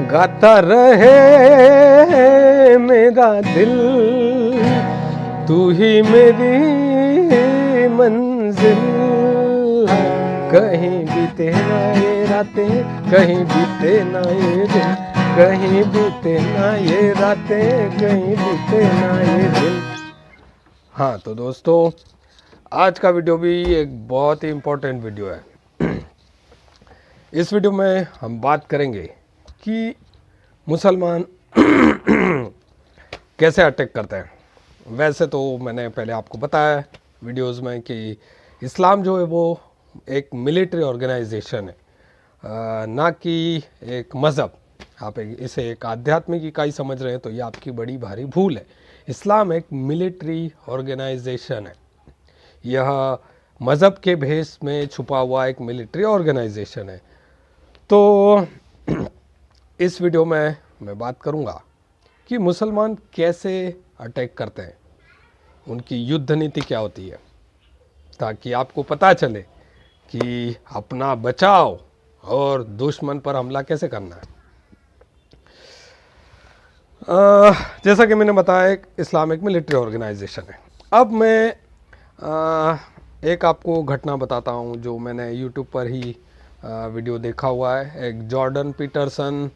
गाता रहे मेरा दिल, तू ही मेरी मंजिल। कहीं बीते ना ये रातें, कहीं बीते ना ये दिन, कहीं बीते ना ये रातें, कहीं बीते ना ये दिन। हाँ तो दोस्तों, आज का वीडियो भी एक बहुत ही इम्पोर्टेंट वीडियो है। इस वीडियो में हम बात करेंगे कि मुसलमान कैसे अटैक करते हैं। वैसे तो मैंने पहले आपको बताया वीडियोस में कि इस्लाम जो है वो एक मिलिट्री ऑर्गेनाइजेशन है, ना कि एक मज़हब। आप इसे एक आध्यात्मिक इकाई समझ रहे हैं तो ये आपकी बड़ी भारी भूल है। इस्लाम एक मिलिट्री ऑर्गेनाइजेशन है। यह मज़हब के भेष में छुपा हुआ एक मिलिट्री ऑर्गेनाइजेशन है। तो इस वीडियो में मैं बात करूंगा कि मुसलमान कैसे अटैक करते हैं, उनकी युद्ध नीति क्या होती है, ताकि आपको पता चले कि अपना बचाव और दुश्मन पर हमला कैसे करना है। जैसा कि मैंने बताया, एक इस्लामिक मिलिट्री ऑर्गेनाइजेशन है। अब मैं एक आपको घटना बताता हूं जो मैंने यूट्यूब पर ही वीडियो देखा हुआ है। एक जॉर्डन पीटरसन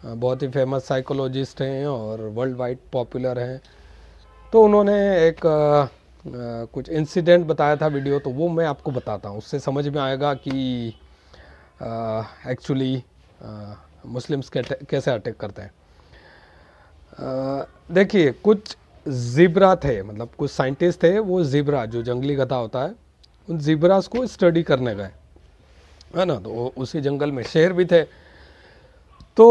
बहुत ही फेमस साइकोलॉजिस्ट हैं और वर्ल्ड वाइड पॉपुलर हैं। तो उन्होंने एक कुछ इंसिडेंट बताया था वीडियो, तो वो मैं आपको बताता हूँ। उससे समझ में आएगा कि एक्चुअली मुस्लिम्स कैसे अटैक करते हैं। देखिए, कुछ ज़िब्रा थे, मतलब कुछ साइंटिस्ट थे, वो ज़िब्रा जो जंगली गधा होता है, उन ज़िब्रास को स्टडी करने गए, है ना। तो उसी जंगल में शेर भी थे। तो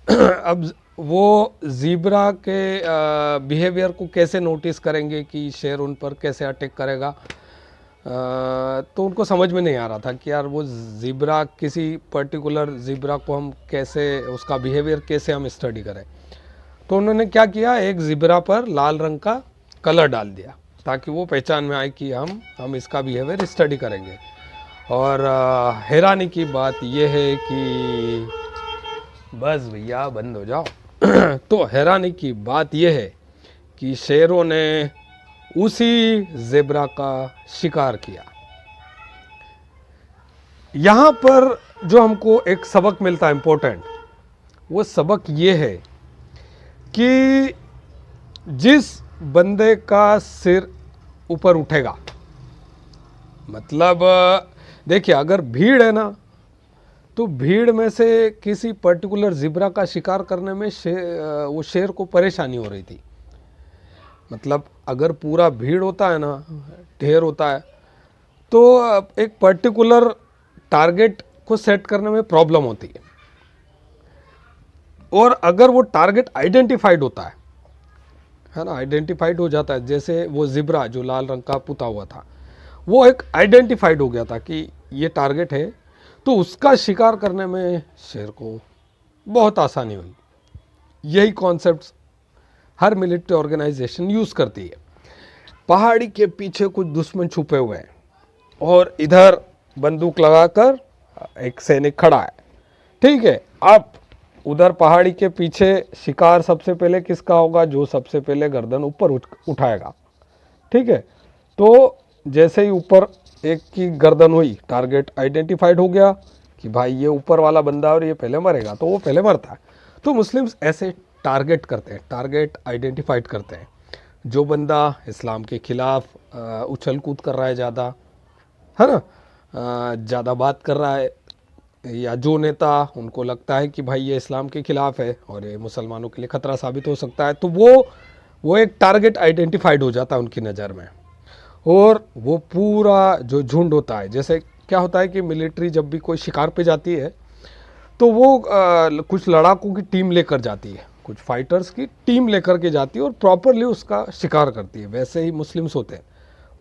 अब वो ज़ीब्रा के बिहेवियर को कैसे नोटिस करेंगे कि शेर उन पर कैसे अटैक करेगा। तो उनको समझ में नहीं आ रहा था कि यार वो ज़ीब्रा, किसी पर्टिकुलर ज़ीब्रा को हम कैसे, उसका बिहेवियर कैसे हम स्टडी करें। तो उन्होंने क्या किया, एक ज़ीब्रा पर लाल रंग का कलर डाल दिया ताकि वो पहचान में आए कि हम इसका बिहेवियर स्टडी करेंगे। और हैरानी की बात यह है कि बस भैया बंद हो जाओ। तो हैरानी की बात यह है कि शेरों ने उसी ज़ेब्रा का शिकार किया। यहाँ पर जो हमको एक सबक मिलता है इम्पोर्टेंट, वो सबक ये है कि जिस बंदे का सिर ऊपर उठेगा, मतलब देखिए, अगर भीड़ है ना, तो भीड़ में से किसी पर्टिकुलर ज़िब्रा का शिकार करने में वो शेर को परेशानी हो रही थी। मतलब अगर पूरा भीड़ होता है ना, ढेर होता है, तो एक पर्टिकुलर टारगेट को सेट करने में प्रॉब्लम होती है। और अगर वो टारगेट आइडेंटिफाइड होता है ना, आइडेंटिफाइड हो जाता है, जैसे वो ज़िब्रा जो लाल रंग का पुता हुआ था, वो एक आइडेंटिफाइड हो गया था कि ये टारगेट है, तो उसका शिकार करने में शेर को बहुत आसानी हुई। यही कॉन्सेप्ट्स हर मिलिट्री ऑर्गेनाइजेशन यूज़ करती है। पहाड़ी के पीछे कुछ दुश्मन छुपे हुए हैं और इधर बंदूक लगाकर एक सैनिक खड़ा है, ठीक है। अब उधर पहाड़ी के पीछे शिकार सबसे पहले किसका होगा, जो सबसे पहले गर्दन ऊपर उठाएगा, ठीक है। तो जैसे ही ऊपर एक की गर्दन हुई, टारगेट आइडेंटिफाइड हो गया कि भाई ये ऊपर वाला बंदा और ये पहले मरेगा, तो वो पहले मरता है। तो मुस्लिम्स ऐसे टारगेट करते हैं, टारगेट आइडेंटिफाइड करते हैं। जो बंदा इस्लाम के खिलाफ उछल कूद कर रहा है ज़्यादा, है ना, ज़्यादा बात कर रहा है, या जो नेता उनको लगता है कि भाई ये इस्लाम के खिलाफ है और ये मुसलमानों के लिए ख़तरा साबित हो सकता है, तो वो एक टारगेट आइडेंटिफाइड हो जाता है उनकी नज़र में। और वो पूरा जो झुंड होता है, जैसे क्या होता है कि मिलिट्री जब भी कोई शिकार पे जाती है तो वो कुछ लड़ाकों की टीम लेकर जाती है, कुछ फाइटर्स की टीम लेकर के जाती है और प्रॉपरली उसका शिकार करती है। वैसे ही मुस्लिम्स होते हैं,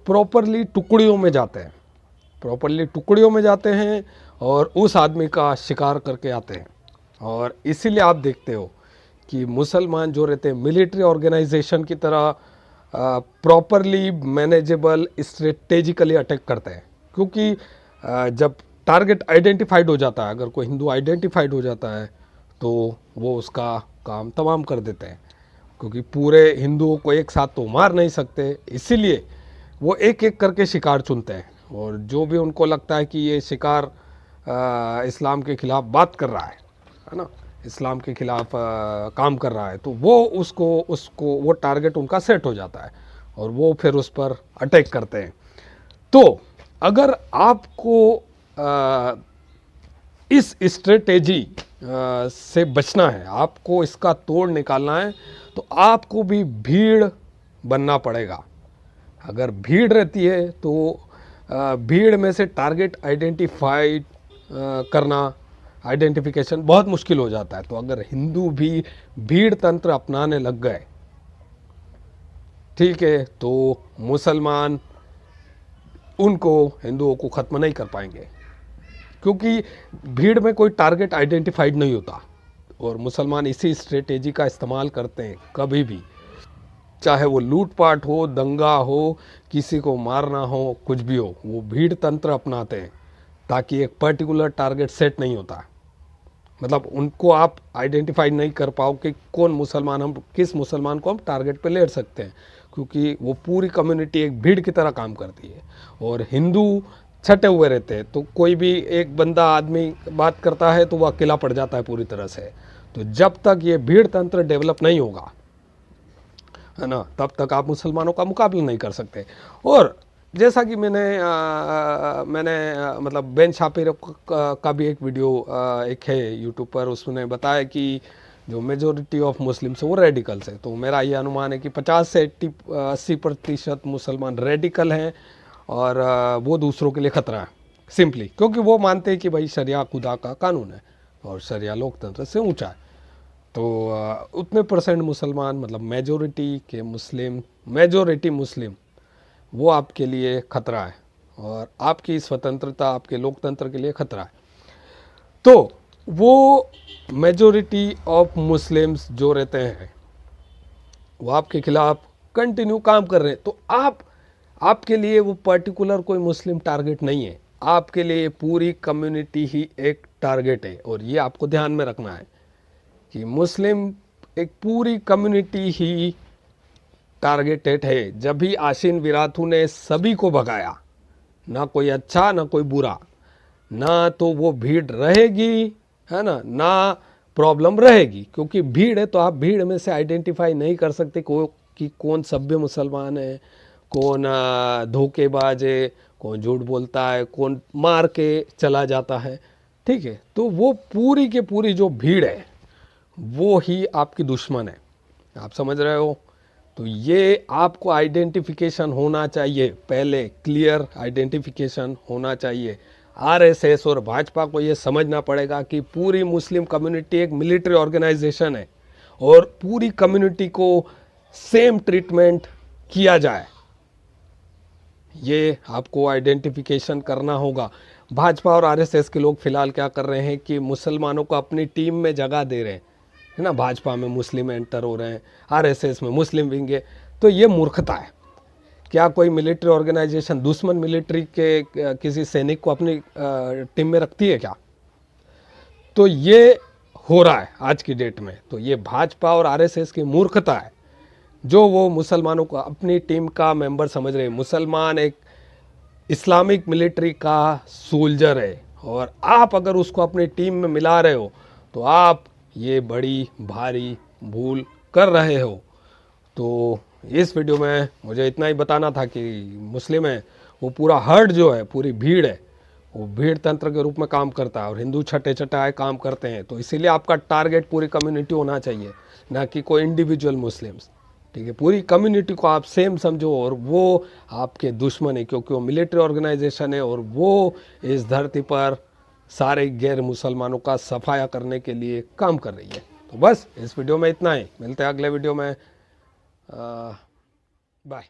प्रॉपरली टुकड़ियों में जाते हैं, प्रॉपरली टुकड़ियों में जाते हैं और उस आदमी का शिकार करके आते हैं। और इसीलिए आप देखते हो कि मुसलमान जो रहते हैं मिलिट्री ऑर्गेनाइजेशन की तरह प्रॉपरली मैनेजेबल स्ट्रेटेजिकली अटैक करते हैं, क्योंकि जब टारगेट आइडेंटिफाइड हो जाता है, अगर कोई हिंदू आइडेंटिफाइड हो जाता है, तो वो उसका काम तमाम कर देते हैं, क्योंकि पूरे हिंदुओं को एक साथ तो मार नहीं सकते, इसीलिए वो एक एक करके शिकार चुनते हैं। और जो भी उनको लगता है कि ये शिकार इस्लाम के खिलाफ बात कर रहा है ना, इस्लाम के खिलाफ काम कर रहा है, तो वो उसको वो टारगेट उनका सेट हो जाता है और वो फिर उस पर अटैक करते हैं। तो अगर आपको इस स्ट्रेटेजी से बचना है, आपको इसका तोड़ निकालना है, तो आपको भी भीड़ बनना पड़ेगा। अगर भीड़ रहती है तो भीड़ में से टारगेट आइडेंटिफाइड करना, आइडेंटिफिकेशन बहुत मुश्किल हो जाता है। तो अगर हिंदू भी भीड़ तंत्र अपनाने लग गए, ठीक है, तो मुसलमान उनको, हिंदुओं को ख़त्म नहीं कर पाएंगे, क्योंकि भीड़ में कोई टारगेट आइडेंटिफाइड नहीं होता और मुसलमान इसी स्ट्रेटेजी का इस्तेमाल करते हैं कभी भी, चाहे वो लूटपाट हो, दंगा हो, किसी को मारना हो, कुछ भी हो, वो भीड़ तंत्र अपनाते हैं ताकि एक पर्टिकुलर टारगेट सेट नहीं होता। मतलब उनको आप आइडेंटिफाई नहीं कर पाओ कि कौन मुसलमान, हम किस मुसलमान को हम टारगेट पे ले सकते हैं, क्योंकि वो पूरी कम्युनिटी एक भीड़ की तरह काम करती है और हिंदू छटे हुए रहते हैं। तो कोई भी एक बंदा आदमी बात करता है तो वो अकेला पड़ जाता है पूरी तरह से। तो जब तक ये भीड़ तंत्र डेवलप नहीं होगा, है ना, तब तक आप मुसलमानों का मुकाबला नहीं कर सकते। और जैसा कि मैंने मतलब बेन शापिरो का भी एक वीडियो एक है यूट्यूब पर, उसने बताया कि जो मेजोरिटी ऑफ मुस्लिम्स है वो रेडिकल्स है। तो मेरा ये अनुमान है कि 50 से 80% मुसलमान रेडिकल हैं और वो दूसरों के लिए ख़तरा है, सिंपली क्योंकि वो मानते हैं कि भाई शरिया खुदा का कानून है और शरिया लोकतंत्र से ऊंचा है। तो उतने परसेंट मुसलमान, मतलब मेजोरिटी मुस्लिम वो आपके लिए ख़तरा है और आपकी स्वतंत्रता, आपके लोकतंत्र के लिए ख़तरा है। तो वो मेजोरिटी ऑफ मुस्लिम्स जो रहते हैं वो आपके खिलाफ कंटिन्यू काम कर रहे हैं। तो आपके लिए वो पर्टिकुलर कोई मुस्लिम टारगेट नहीं है, आपके लिए पूरी कम्युनिटी ही एक टारगेट है। और ये आपको ध्यान में रखना है कि मुस्लिम एक पूरी कम्युनिटी ही टारगेटेड है। जब भी आशीन विराथू ने सभी को भगाया, ना कोई अच्छा ना कोई बुरा, ना तो वो भीड़ रहेगी, है ना, ना प्रॉब्लम रहेगी, क्योंकि भीड़ है तो आप भीड़ में से आइडेंटिफाई नहीं कर सकते कि कौन सभ्य मुसलमान है, कौन धोखेबाज है, कौन झूठ बोलता है, कौन मार के चला जाता है, ठीक है। तो वो पूरी के पूरी जो भीड़ है वो ही आपकी दुश्मन है, आप समझ रहे हो। तो ये आपको आइडेंटिफिकेशन होना चाहिए, पहले क्लियर आइडेंटिफिकेशन होना चाहिए। आरएसएस और भाजपा को ये समझना पड़ेगा कि पूरी मुस्लिम कम्युनिटी एक मिलिट्री ऑर्गेनाइजेशन है और पूरी कम्युनिटी को सेम ट्रीटमेंट किया जाए, ये आपको आइडेंटिफिकेशन करना होगा। भाजपा और आरएसएस के लोग फिलहाल क्या कर रहे हैं कि मुसलमानों को अपनी टीम में जगह दे रहे हैं, है ना। भाजपा में मुस्लिम एंटर हो रहे हैं, आरएसएस में मुस्लिम विंग है। तो ये मूर्खता है। क्या कोई मिलिट्री ऑर्गेनाइजेशन दुश्मन मिलिट्री के किसी सैनिक को अपनी टीम में रखती है क्या? तो ये हो रहा है आज की डेट में। तो ये भाजपा और आरएसएस की मूर्खता है जो वो मुसलमानों को अपनी टीम का मेंबर समझ रहे हैं। मुसलमान एक इस्लामिक मिलिट्री का सोल्जर है और आप अगर उसको अपनी टीम में मिला रहे हो तो आप ये बड़ी भारी भूल कर रहे हो। तो इस वीडियो में मुझे इतना ही बताना था कि मुस्लिम है वो पूरा हर्ड जो है, पूरी भीड़ है, वो भीड़ तंत्र के रूप में काम करता है और हिंदू छठे छठाए काम करते हैं। तो इसीलिए आपका टारगेट पूरी कम्युनिटी होना चाहिए, ना कि कोई इंडिविजुअल मुस्लिम्स, ठीक है। पूरी कम्युनिटी को आप सेम समझो और वो आपके दुश्मन है, क्योंकि वो मिलिट्री ऑर्गेनाइजेशन है और वो इस धरती पर सारे गैर मुसलमानों का सफाया करने के लिए काम कर रही है। तो बस इस वीडियो में इतना ही, मिलते हैं अगले वीडियो में। बाय।